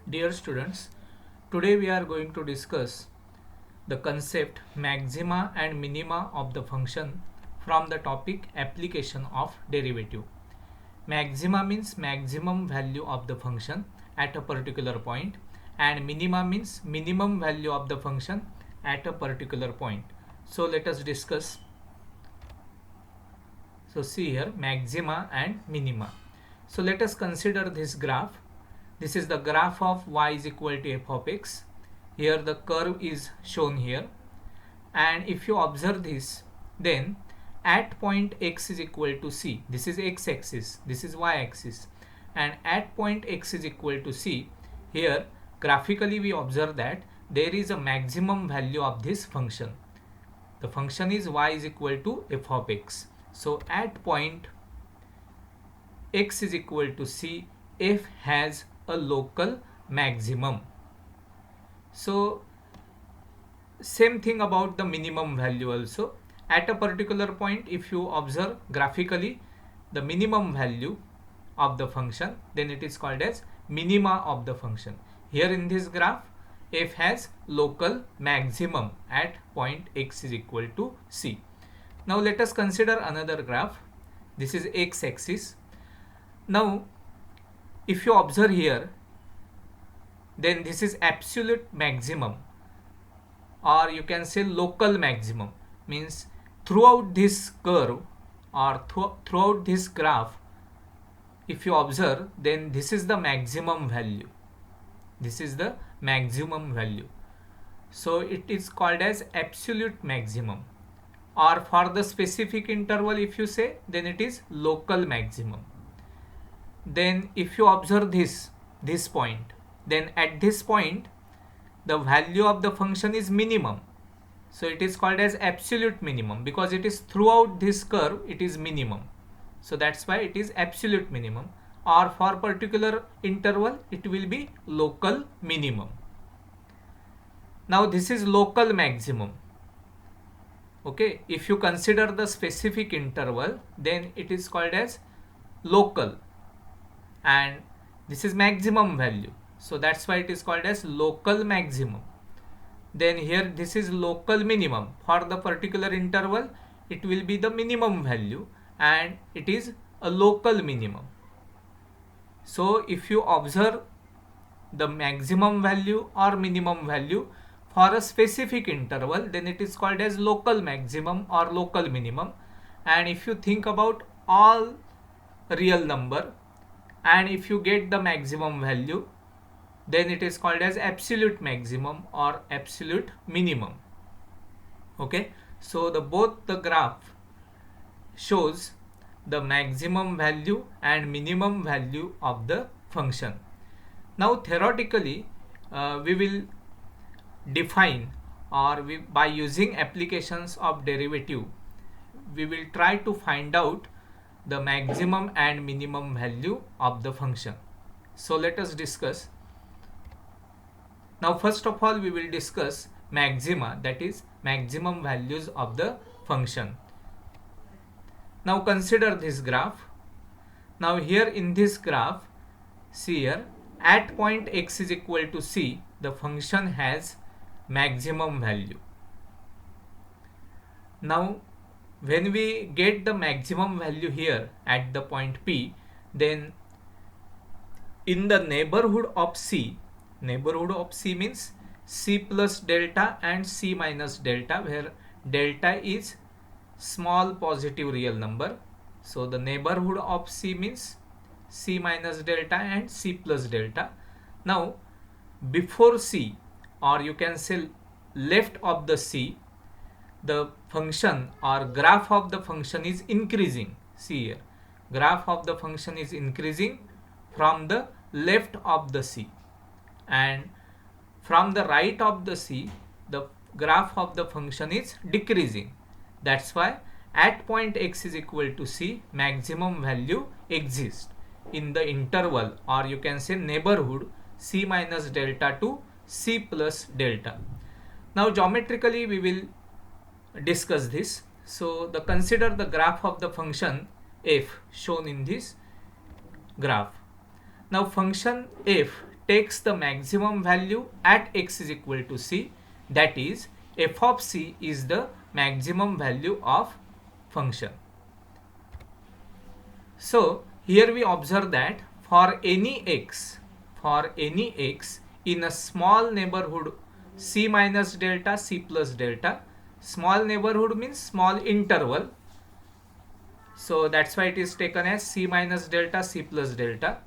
Dear students, today we are going to discuss the concept maxima and minima of the function from the topic application of derivative. Maxima means maximum value of the function at a particular point, and minima means minimum value of the function at a particular point. So let us discuss. So see here maxima and minima. So let us consider this graph. This is the graph of y is equal to f of x. Here the curve is shown here, and if you observe this, then at point x is equal to c, this is x axis, this is y axis, and at point x is equal to c, here graphically we observe that there is a maximum value of this function. The function is y is equal to f of x. So at point x is equal to c, f has a local maximum. So same thing about the minimum value also. At a particular point, if you observe graphically the minimum value of the function, then it is called as minima of the function. Here in this graph, f has local maximum at point x is equal to c. Now let us consider another graph. This is x axis. Now if you observe here, then this is absolute maximum, or you can say local maximum, means throughout this curve or throughout this graph, if you observe, then this is the maximum value. This is the maximum value. So it is called as absolute maximum, or for the specific interval if you say, then it is local maximum. Then if you observe this point, then at this point the value of the function is minimum. So it is called as absolute minimum, because it is throughout this curve it is minimum. So that's why it is absolute minimum, or for particular interval it will be local minimum. Now this is local maximum. Okay, if you consider the specific interval, then it is called as local, and this is maximum value. So that's why it is called as local maximum. Then here this is local minimum. For the particular interval, it will be the minimum value, and it is a local minimum. So if you observe the maximum value or minimum value for a specific interval, then it is called as local maximum or local minimum. And if you think about all real number, and if you get the maximum value, then it is called as absolute maximum or absolute minimum. Okay, so both the graph shows the maximum value and minimum value of the function. Now theoretically we will define, or by using applications of derivative, we will try to find out the maximum and minimum value of the function. So let us discuss. Now first of all we will discuss maxima, that is maximum values of the function. Now consider this graph. Now here in this graph, see here, at point x is equal to c, the function has maximum value. Now when we get the maximum value here at the point p, then in the neighborhood of c means c plus delta and c minus delta, where delta is small positive real number. So the neighborhood of c means c minus delta and c plus delta. Now before c, or you can say left of the c, the function or graph of the function is increasing. See here, graph of the function is increasing from the left of the c, and from the right of the c, the graph of the function is decreasing. That's why at point x is equal to c, maximum value exists in the interval, or you can say neighborhood, c minus delta to c plus delta. Now geometrically we will discuss this. So consider the graph of the function f shown in this graph. Now function f takes the maximum value at x is equal to c, that is f of c is the maximum value of function. So here we observe that for any x in a small neighborhood c minus delta, c plus delta, small neighborhood means small interval, so that's why it is taken as c minus delta, c plus delta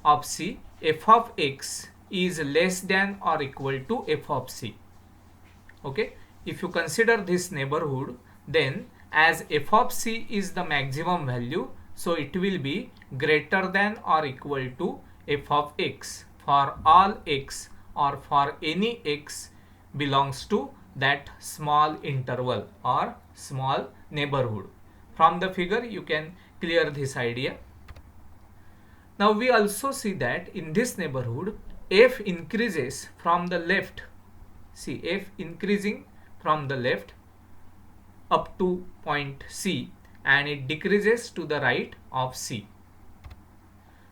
of c, f of x is less than or equal to f of c. Okay, if you consider this neighborhood, then as f of c is the maximum value, so it will be greater than or equal to f of x for all x or for any x belongs to that small interval or small neighborhood. From the figure you can clear this idea. Now we also see that in this neighborhood f increases from the left. See, f increasing from the left up to point C and it decreases to the right of C.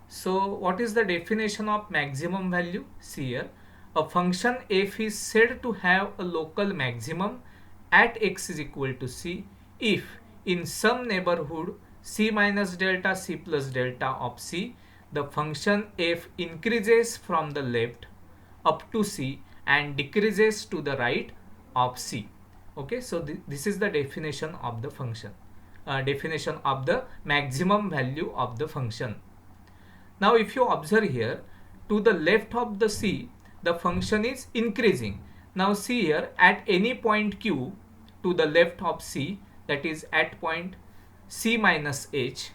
So what is the definition of maximum value? See here, a function f is said to have a local maximum at x is equal to c if in some neighborhood c minus delta, c plus delta of c, the function f increases from the left up to c and decreases to the right of c. Okay, so this is the definition of the function, definition of the maximum value of the function. Now if you observe here, to the left of the c, the function is increasing. Now see here, at any point q to the left of c, that is at point c minus h,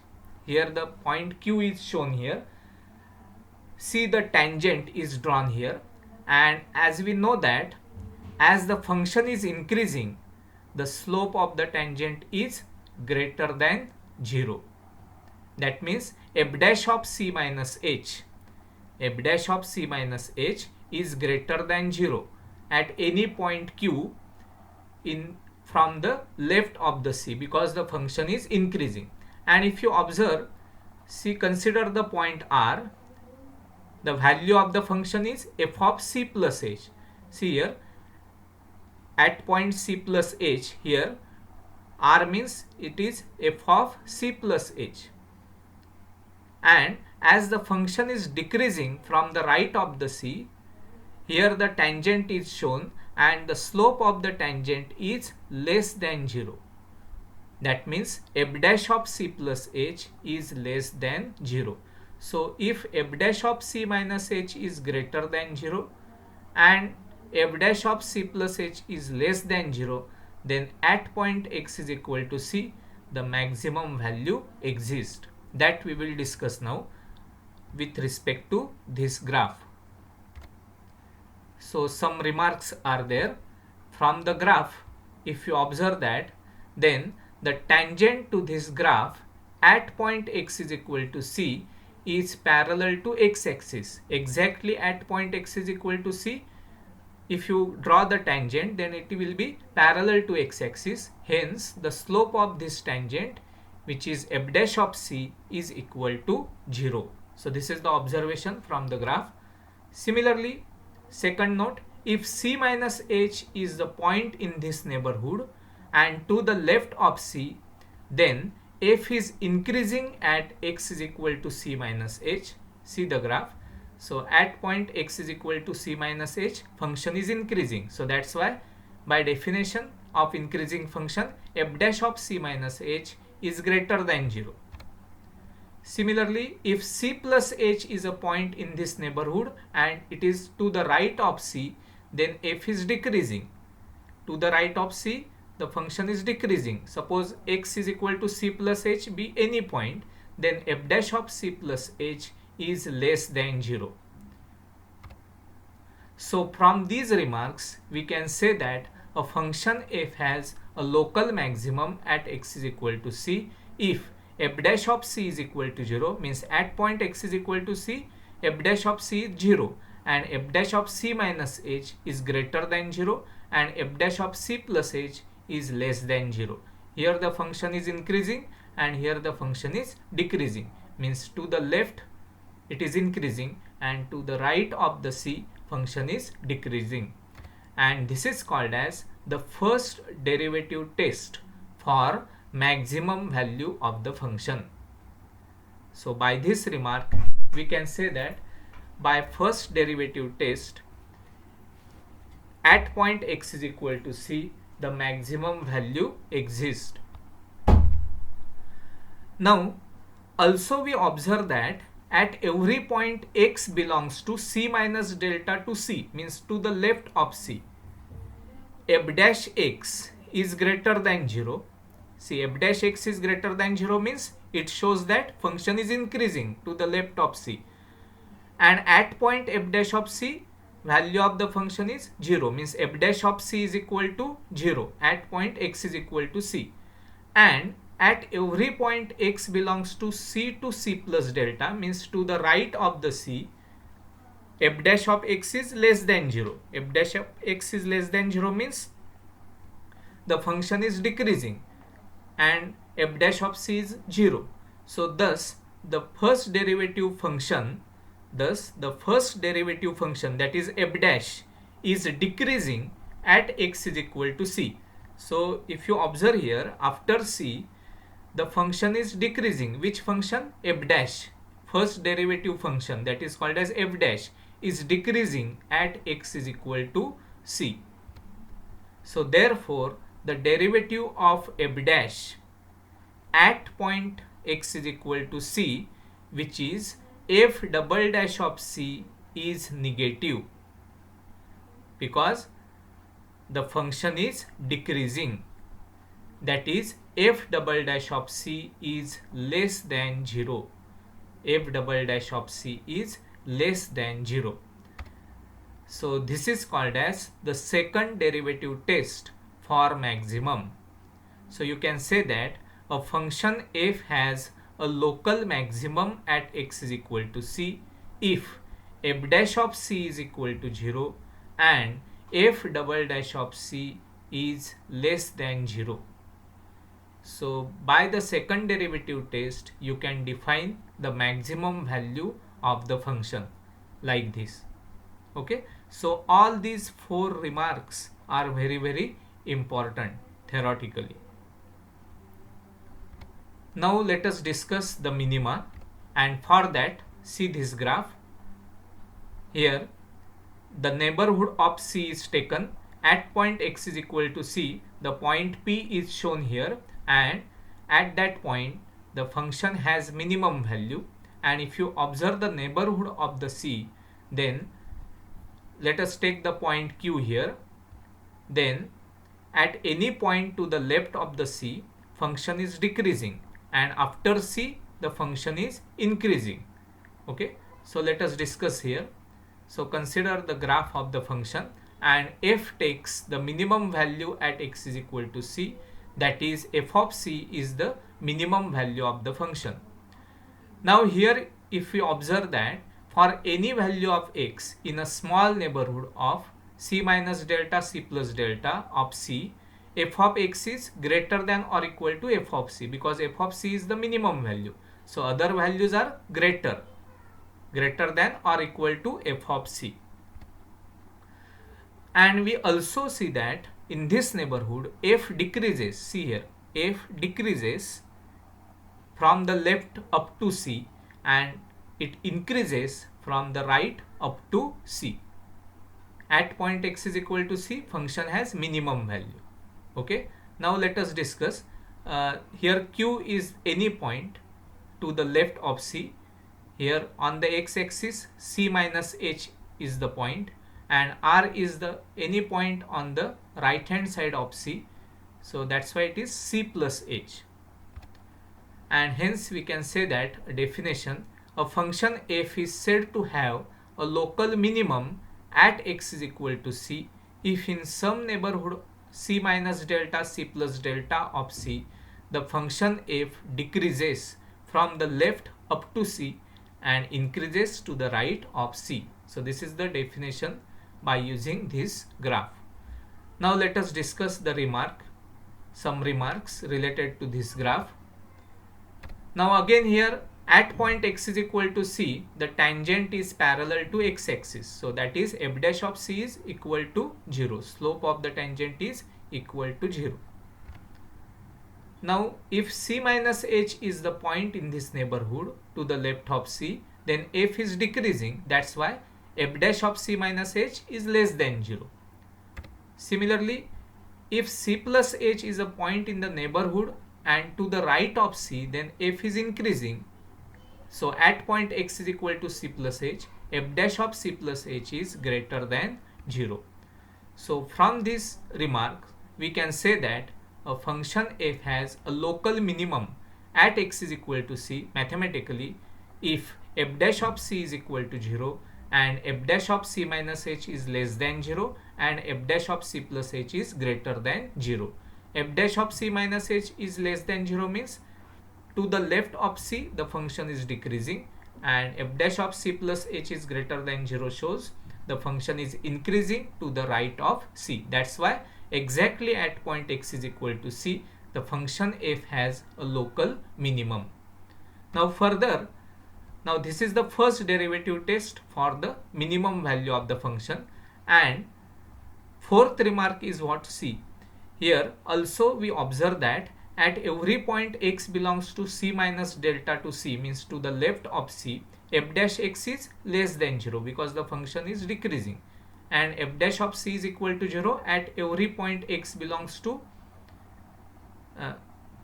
here the point q is shown here. See, the tangent is drawn here, and as we know that as the function is increasing, the slope of the tangent is greater than 0. That means f dash of c minus h, f dash of c minus h is greater than 0 at any point q in from the left of the c, because the function is increasing. And if you observe, see, consider the point r, the value of the function is f of c plus h. See here, at point c plus h, here r means it is f of c plus h. And as the function is decreasing from the right of the c, here the tangent is shown and the slope of the tangent is less than 0. That means f dash of c plus h is less than 0. So if f dash of c minus h is greater than 0 and f dash of c plus h is less than 0, then at point x is equal to c, the maximum value exists. That we will discuss now with respect to this graph. So some remarks are there. From the graph, if you observe that, then the tangent to this graph at point x is equal to c is parallel to x-axis. Exactly at point x is equal to c, if you draw the tangent, then it will be parallel to x-axis. Hence the slope of this tangent, which is f dash of c, is equal to 0. So this is the observation from the graph. Similarly, second note, if c minus h is the point in this neighborhood and to the left of c, then f is increasing at x is equal to c minus h. See the graph. So at point x is equal to c minus h, function is increasing. So that's why by definition of increasing function, f dash of c minus h is greater than 0. Similarly, if c plus h is a point in this neighborhood and it is to the right of c, then f is decreasing. To the right of c, the function is decreasing. Suppose x is equal to c plus h be any point, then f dash of c plus h is less than 0. So from these remarks, we can say that a function f has a local maximum at x is equal to c if f dash of c is equal to 0, means at point x is equal to c, f dash of c is 0 and f dash of c minus h is greater than 0 and f dash of c plus h is less than 0. Here the function is increasing and here the function is decreasing, means to the left it is increasing and to the right of the C function is decreasing, and this is called as the first derivative test for maximum value of the function. So by this remark we can say that by first derivative test at point x is equal to C the maximum value exists. Now also we observe that at every point x belongs to C minus delta to C, means to the left of C, f dash x is greater than 0. See, f dash x is greater than 0 means it shows that function is increasing to the left of C, and at point f dash of C value of the function is 0, means f dash of C is equal to 0 at point x is equal to C, and at every point x belongs to C plus delta, means to the right of the C, f dash of x is less than 0. F dash of x is less than 0 means the function is decreasing and f dash of C is 0. So thus the first derivative function, that is f dash, is decreasing at x is equal to C. So if you observe here, after C the function is decreasing. Which function? F dash, first derivative function, that is called as f dash, is decreasing at x is equal to C. So therefore the derivative of f dash at point x is equal to C, which is f double dash of C, is negative because the function is decreasing, that is f double dash of C is less than 0. F double dash of C is less than 0. So this is called as the second derivative test for maximum. So you can say that a function f has a local maximum at x is equal to C if f dash of C is equal to 0 and f double dash of C is less than 0. So by the second derivative test you can define the maximum value of the function like this. Okay, so all these four remarks are very important theoretically. Now let us discuss the minima, and for that see this graph. Here the neighborhood of C is taken. At point x is equal to C, the point P is shown here, and at that point the function has minimum value. And if you observe the neighborhood of the C, then let us take the point Q here. Then at any point to the left of the C, function is decreasing, and after C the function is increasing. Okay, so let us discuss here. So consider the graph of the function, and f takes the minimum value at x is equal to C, that is f of C is the minimum value of the function. Now here if we observe that for any value of x in a small neighborhood of C minus delta C plus delta of C, f of x is greater than or equal to f of C, because f of C is the minimum value. So other values are greater than or equal to f of C. And we also see that in this neighborhood f decreases. See here, f decreases from the left up to C and it increases from the right up to C. At point x is equal to C, function has minimum value. Okay, now let us discuss. Here Q is any point to the left of C. Here on the x-axis C minus h is the point, and R is the any point on the right hand side of C. So that's why it is C plus h. And hence we can say that a definition, a function f is said to have a local minimum at x is equal to C if in some neighborhood C minus delta C plus delta of C, the function f decreases from the left up to C and increases to the right of C. So this is the definition by using this graph. Now let us discuss the some remarks related to this graph. Now again here At point x is equal to c, the tangent is parallel to x-axis. So that is f dash of c is equal to 0. Slope of the tangent is equal to 0. Now if c minus h is the point in this neighborhood to the left of c, then f is decreasing. That's why f dash of c minus h is less than 0. Similarly, if c plus h is a point in the neighborhood and to the right of c, then f is increasing. So at point x is equal to c plus h, f dash of c plus h is greater than 0. So from this remark, we can say that a function f has a local minimum at x is equal to c mathematically if f dash of c is equal to 0 and f dash of c minus h is less than 0 and f dash of c plus h is greater than 0. F dash of c minus h is less than 0 means to the left of c the function is decreasing, and f dash of c plus h is greater than 0 shows the function is increasing to the right of c. That's why exactly at point x is equal to c, the function f has a local minimum. Now further, now this is the first derivative test for the minimum value of the function, and fourth remark is what? See, here also we observe that at every point x belongs to c minus delta to c, means to the left of c, f dash x is less than 0 because the function is decreasing, and f dash of c is equal to 0 at every point x belongs to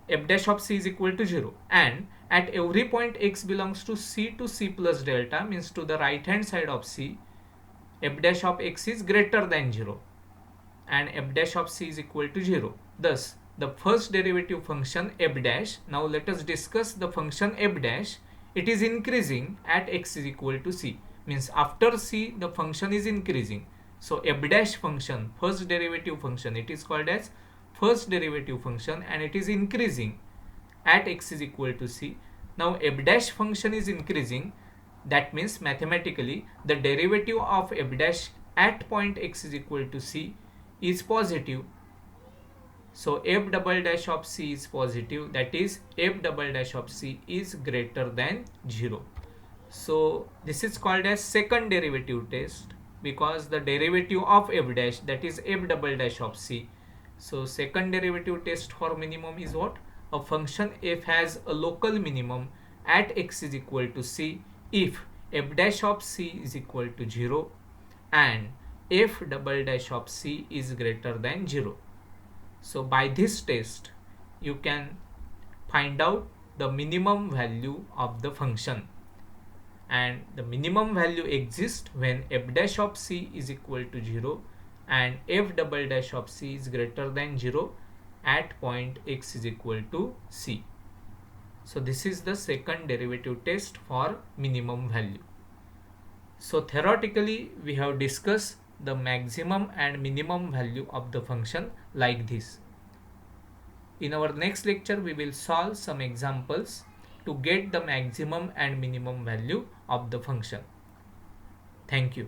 f dash of c is equal to 0, and at every point x belongs to c plus delta, means to the right hand side of c, f dash of x is greater than 0 and f dash of c is equal to 0. Thus the first derivative function f dash, now let us discuss the function f dash. It is increasing at x is equal to c, means after c the function is increasing. So f dash function, first derivative function, it is called as first derivative function and it is increasing at x is equal to c. Now f dash function is increasing, that means mathematically the derivative of f dash at point x is equal to c is positive. So f double dash of c is positive, that is f double dash of c is greater than 0. So this is called as second derivative test because the derivative of f dash, that is f double dash of c. So second derivative test for minimum is what? A function f has a local minimum at x is equal to c if f dash of c is equal to 0 and f double dash of c is greater than 0. So by this test you can find out the minimum value of the function, and the minimum value exists when f dash of c is equal to 0 and f double dash of c is greater than 0 at point x is equal to c. So this is the second derivative test for minimum value. So theoretically we have discussed the maximum and minimum value of the function like this. In our next lecture we will solve some examples to get the maximum and minimum value of the function. Thank you.